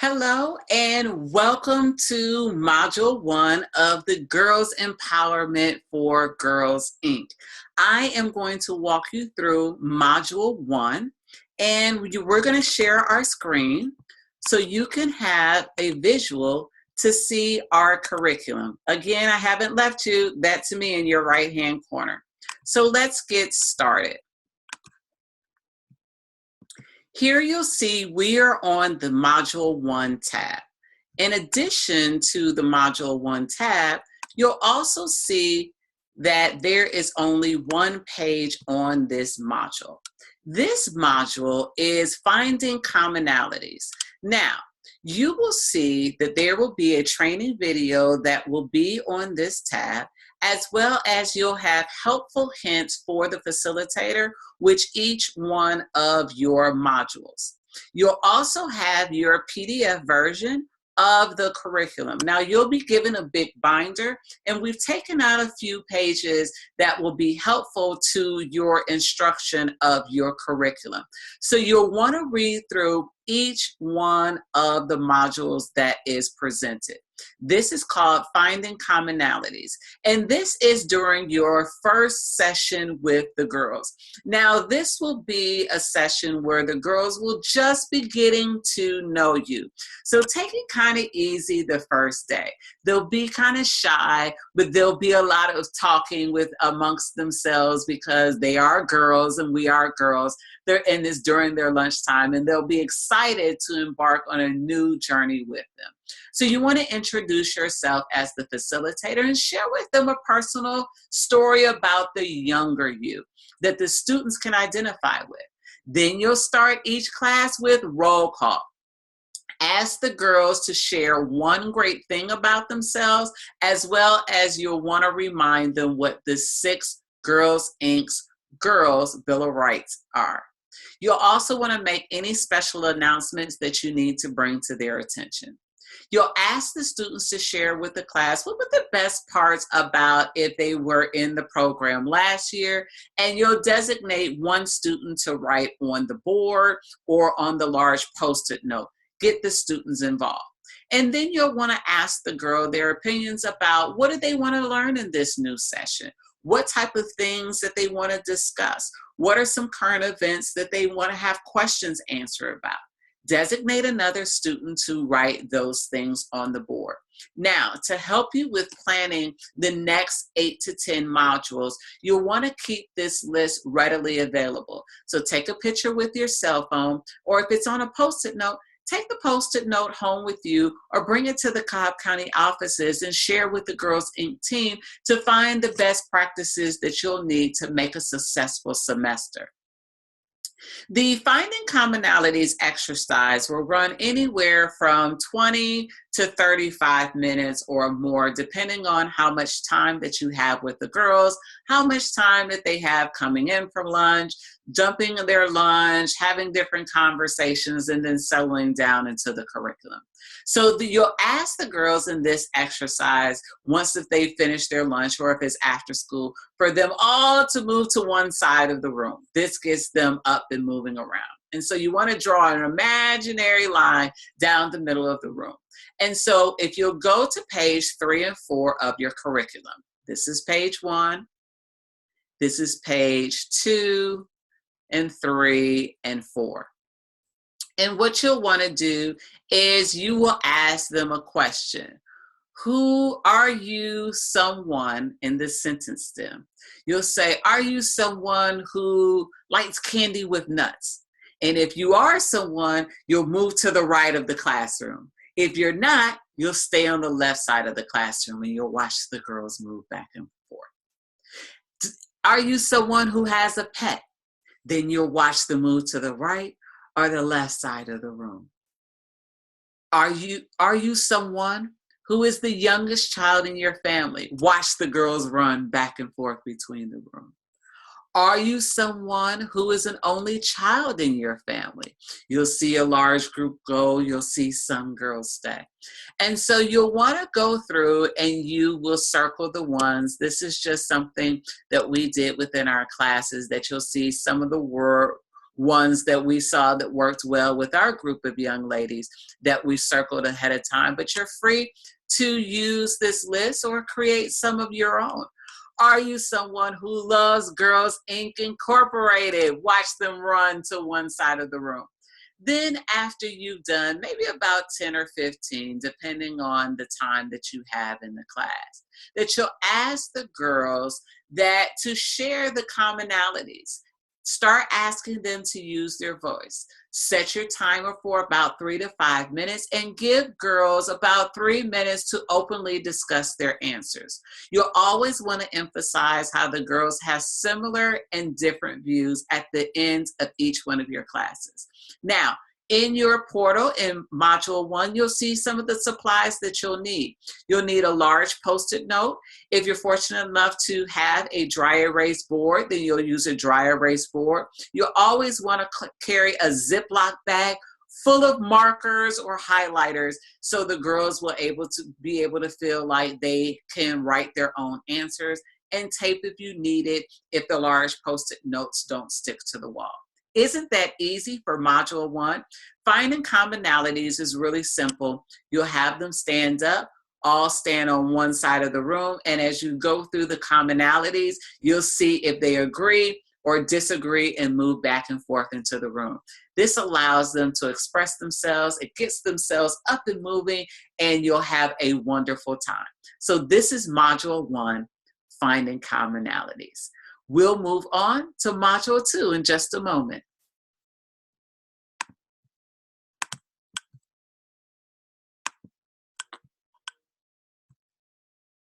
Hello and welcome to Module 1 of the Girls Empowerment for Girls, Inc. I am going to walk you through Module 1 and we're going to share our screen so you can have a visual to see our curriculum. Again, I haven't left you that to me in your right-hand corner. So let's get started. Here you'll see we are on the Module 1 tab. In addition to the Module 1 tab, you'll also see that there is only one page on this module. This module is finding commonalities. Now, you will see that there will be a training video that will be on this tab, as well as you'll have helpful hints for the facilitator with each one of your modules. You'll also have your PDF version of the curriculum. Now you'll be given a big binder and we've taken out a few pages that will be helpful to your instruction of your curriculum. So you'll want to read through each one of the modules that is presented. This is called Finding Commonalities, and this is during your first session with the girls. Now, this will be a session where the girls will just be getting to know you. So take it kind of easy the first day. They'll be kind of shy, but there'll be a lot of talking with amongst themselves because they are girls and we are girls. They're in this during their lunchtime, and they'll be excited to embark on a new journey with them. So you want to introduce yourself as the facilitator and share with them a personal story about the younger you that the students can identify with. Then you'll start each class with roll call. Ask the girls to share one great thing about themselves, as well as you'll want to remind them what the 6 Girls Inc.'s Girls Bill of Rights are. You'll also want to make any special announcements that you need to bring to their attention. You'll ask the students to share with the class what were the best parts about if they were in the program last year, and you'll designate one student to write on the board or on the large post-it note. Get the students involved. And then you'll want to ask the girl their opinions about what do they want to learn in this new session? What type of things that they want to discuss? What are some current events that they want to have questions answered about? Designate another student to write those things on the board. Now, to help you with planning the next 8 to 10 modules, you'll want to keep this list readily available. So take a picture with your cell phone, or if it's on a post-it note, take the post-it note home with you or bring it to the Cobb County offices and share with the Girls Inc. team to find the best practices that you'll need to make a successful semester. The Finding Commonalities exercise will run anywhere from 20 to 35 minutes or more, depending on how much time that you have with the girls, how much time that they have coming in from lunch, dumping their lunch, having different conversations, and then settling down into the curriculum. So you'll ask the girls in this exercise, once if they finish their lunch or if it's after school, for them all to move to one side of the room. This gets them up and moving around. And so you want to draw an imaginary line down the middle of the room. And so if you'll go to page 3 and 4 of your curriculum, this is page 1, this is page 2 and 3 and 4. And what you'll want to do is you will ask them a question. Who are you someone in the sentence stem? You'll say, are you someone who likes candy with nuts? And if you are someone, you'll move to the right of the classroom. If you're not, you'll stay on the left side of the classroom and you'll watch the girls move back and forth. Are you someone who has a pet? Then you'll watch them move to the right or the left side of the room. Are you someone who is the youngest child in your family? Watch the girls run back and forth between the room. Are you someone who is an only child in your family? You'll see a large group go, you'll see some girls stay. And so you'll want to go through and you will circle the ones. This is just something that we did within our classes that you'll see some of the ones that we saw that worked well with our group of young ladies that we circled ahead of time. But you're free to use this list or create some of your own. Are you someone who loves Girls Inc. Incorporated? Watch them run to one side of the room. Then after you've done maybe about 10 or 15, depending on the time that you have in the class, that you'll ask the girls that to share the commonalities. Start asking them to use their voice. Set your timer for about 3 to 5 minutes and give girls about 3 minutes to openly discuss their answers. You'll always want to emphasize how the girls have similar and different views at the end of each one of your classes. Now, in your portal in Module 1, you'll see some of the supplies that you'll need. You'll need a large Post-it note. If you're fortunate enough to have a dry erase board, then you'll use a dry erase board. You'll always want to carry a Ziploc bag full of markers or highlighters so the girls will be able to feel like they can write their own answers, and tape if you need it if the large Post-it notes don't stick to the wall. Isn't that easy for Module 1? Finding commonalities is really simple. You'll have them stand up, all stand on one side of the room, and as you go through the commonalities, you'll see if they agree or disagree and move back and forth into the room. This allows them to express themselves, it gets themselves up and moving, and you'll have a wonderful time. So this is Module 1, Finding Commonalities. We'll move on to Module 2 in just a moment.